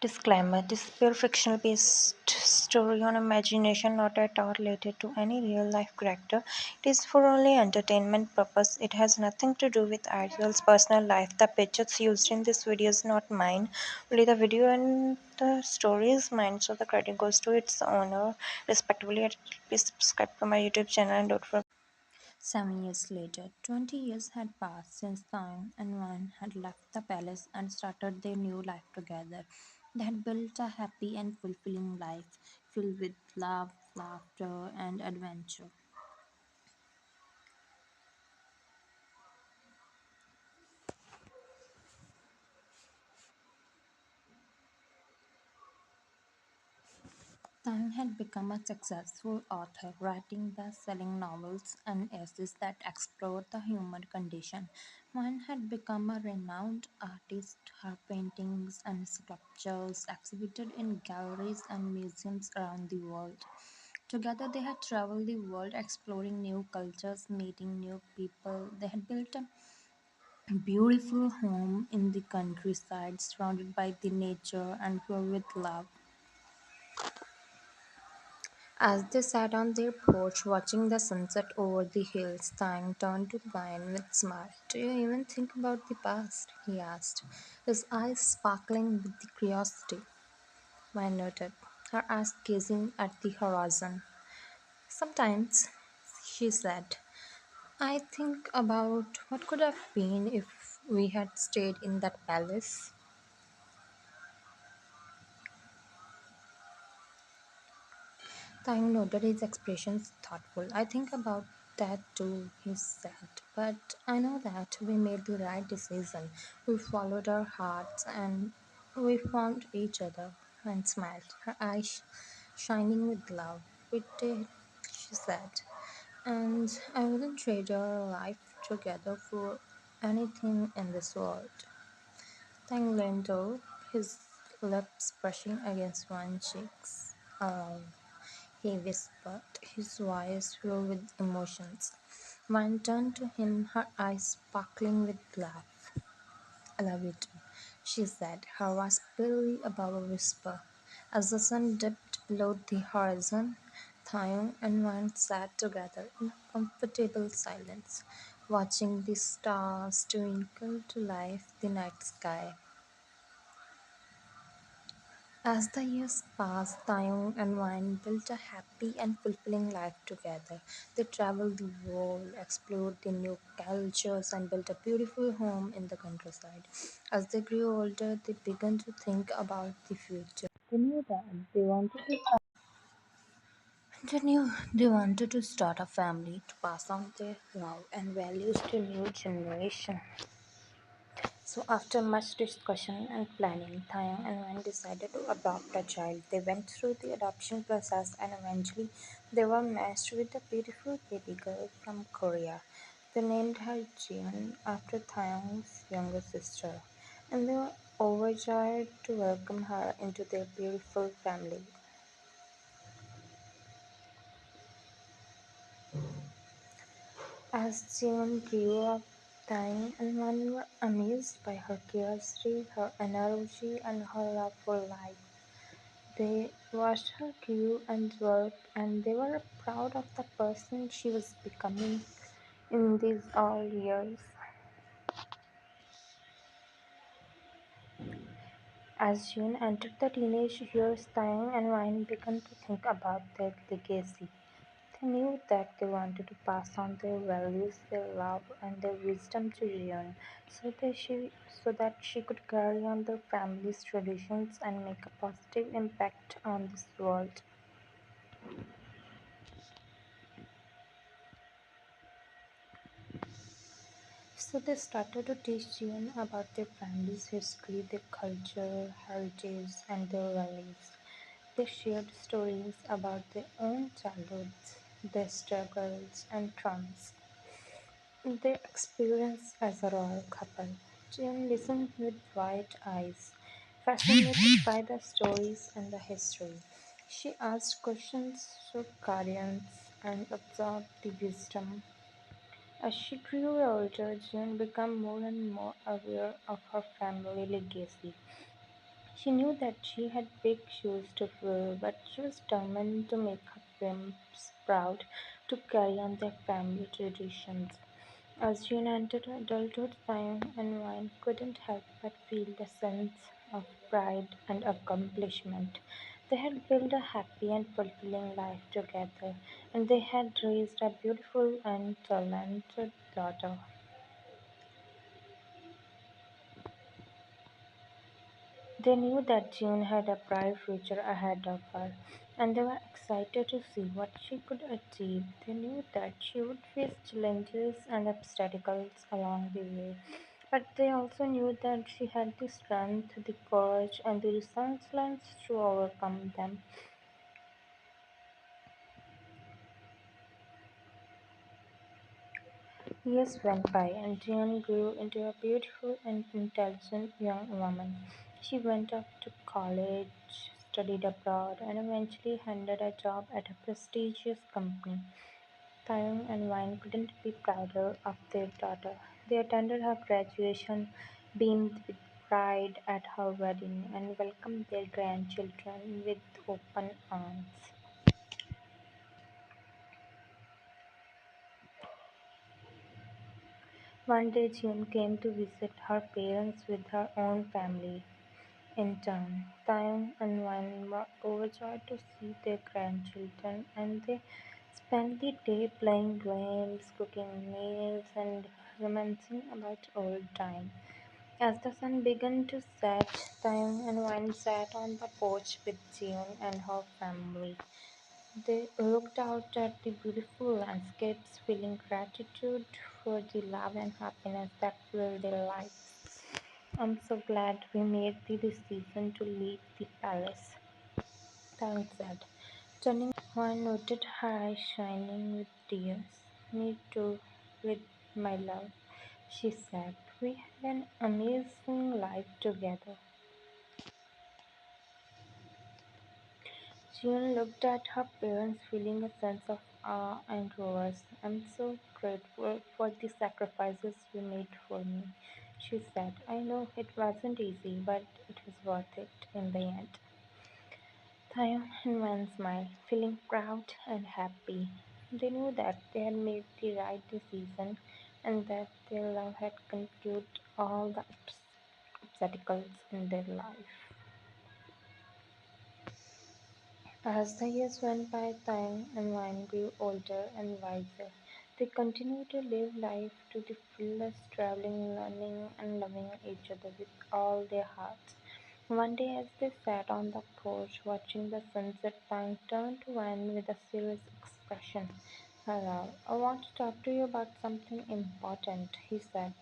Disclaimer: this is pure fictional based story on imagination, not at all related to any real life character. It is for only entertainment purpose. It has nothing to do with Ariel's personal life. The pictures used in this video is not mine. Only the video and the story is mine, so the credit goes to its owner. Respectively, please subscribe to my YouTube channel and don't forget. 7 years later, 20 years had passed since Thang and Wan had left the palace and started their new life together. They had built a happy and fulfilling life filled with love, laughter, and adventure. Tang had become a successful author, writing best-selling novels and essays that explored the human condition. Wan had become a renowned artist. Her paintings and sculptures exhibited in galleries and museums around the world. Together, they had traveled the world exploring new cultures, meeting new people. They had built a beautiful home in the countryside, surrounded by the nature and filled with love. As they sat on their porch watching the sunset over the hills, Tang turned to Vine with a smile. "Do you even think about the past?" he asked, his eyes sparkling with the curiosity. Vine nodded, her eyes gazing at the horizon. "Sometimes," she said, "I think about what could have been if we had stayed in that palace." Tang noted his expressions thoughtful. "I think about that too," he said. "But I know that we made the right decision. We followed our hearts and we found each other." And smiled, her eyes shining with love. "We did," she said. "And I wouldn't trade our life together for anything in this world." Tang leaned over, his lips brushing against one cheeks. "Oh," he whispered, his voice filled with emotions. One turned to him, her eyes sparkling with love. "I love you too," she said, her voice barely above a whisper. As the sun dipped below the horizon, Thyung and Wan sat together in a comfortable silence, watching the stars twinkle to life the night sky. As the years passed, Taeyong and Wine built a happy and fulfilling life together. They traveled the world, explored the new cultures, and built a beautiful home in the countryside. As they grew older, they began to think about the future. They knew they wanted to start a family to pass on their love and values to new generation. So, after much discussion and planning, Thayang and Wen decided to adopt a child. They went through the adoption process and eventually they were matched with a beautiful baby girl from Korea. They named her Jeon after Thayang's younger sister, and they were overjoyed to welcome her into their beautiful family. As Jeon grew up, Tang and Wan were amazed by her curiosity, her energy, and her love for life. They watched her grow and work, and they were proud of the person she was becoming in these all years. As June entered the teenage years, Tang and Wine began to think about their legacy. They knew that they wanted to pass on their values, their love, and their wisdom to June, so that she could carry on their family's traditions and make a positive impact on this world. So they started to teach Jian about their family's history, their culture, heritage, and their values. They shared stories about their own childhoods, their struggles and triumphs, their experience as a royal couple. Jian listened with wide eyes, fascinated by the stories and the history. She asked questions, took guidance, and absorbed the wisdom. As she grew older, June became more and more aware of her family legacy. She knew that she had big shoes to fill, but she was determined to make her parents proud, to carry on their family traditions. As June entered adulthood, Taeyong and Wine couldn't help but feel a sense of pride and accomplishment. They had built a happy and fulfilling life together, and they had raised a beautiful and talented daughter. They knew that June had a bright future ahead of her, and they were excited to see what she could achieve. They knew that she would face challenges and obstacles along the way, but they also knew that she had the strength, the courage, and the resilience to overcome them. Years went by, and June grew into a beautiful and intelligent young woman. She went off to college, studied abroad, and eventually landed a job at a prestigious company. Taeyong and Wine couldn't be prouder of their daughter. They attended her graduation, beamed with pride at her wedding, and welcomed their grandchildren with open arms. One day, June came to visit her parents with her own family in town. Taeyong and Wan were overjoyed to see their grandchildren, and they spent the day playing games, cooking meals, and reminiscing about old times. As the sun began to set, Taeyong and Wan sat on the porch with June and her family. They looked out at the beautiful landscapes, feeling gratitude for the love and happiness that filled their lives. I'm so glad we made the decision to leave the palace, Tang said. Turning one noted her eyes shining with tears. Me too, with my love, she said. We had an amazing life together. June looked at her parents, feeling a sense of awe and reverence. I'm so grateful for the sacrifices you made for me, she said. I know it wasn't easy, but it was worth it in the end. Taeyong and Wan smiled, feeling proud and happy. They knew that they had made the right decision and that their love had conquered all the obstacles in their life. As the years went by, Tang and Wine grew older and wiser. They continued to live life to the fullest, traveling, learning, and loving each other with all their hearts. One day, as they sat on the porch watching the sunset, Tang turned to Wine with a serious expression. Hello, I want to talk to you about something important, he said.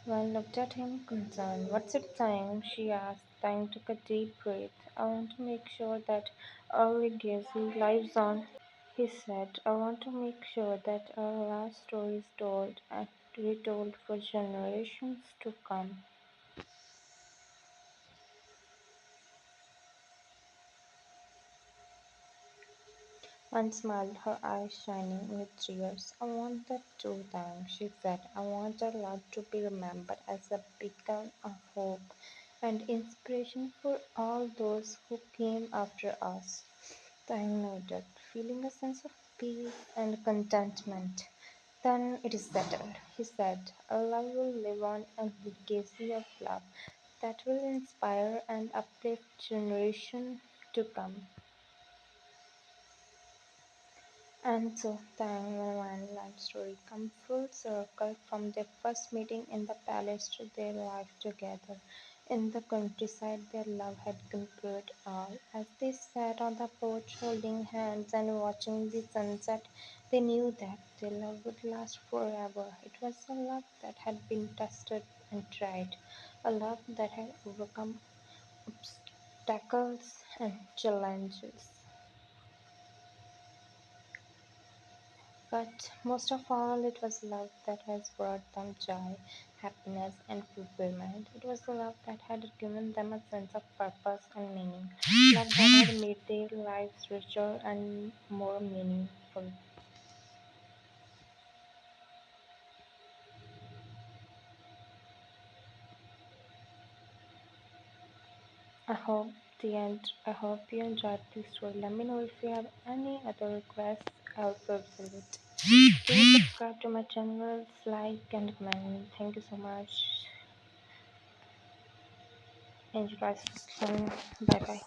Wan looked at him concerned. What's it, Tang? She asked. Tang took a deep breath. I want to make sure that our legacy lives on, he said. I want to make sure that our last story is told and retold for generations to come. One smiled, her eyes shining with tears. I want that too, Tang, she said. I want our love to be remembered as a beacon of hope and inspiration for all those who came after us. Tang nodded, feeling a sense of peace and contentment. Then it is settled, he said. Our love will live on a legacy of love that will inspire and uplift generations to come. And so Tang and Wan story come full circle from their first meeting in the palace to their life together. In the countryside, their love had conquered all. As they sat on the porch holding hands and watching the sunset, they knew that their love would last forever. It was a love that had been tested and tried, a love that had overcome obstacles and challenges. But most of all, it was love that has brought them joy, happiness, and fulfillment. It was the love that had given them a sense of purpose and meaning, love that had made their lives richer and more meaningful. I hope you enjoyed this story. Let me know if you have any other requests. I'll fulfill it. Please subscribe to my channel, like and comment. Thank you so much. Enjoy guys. Bye bye.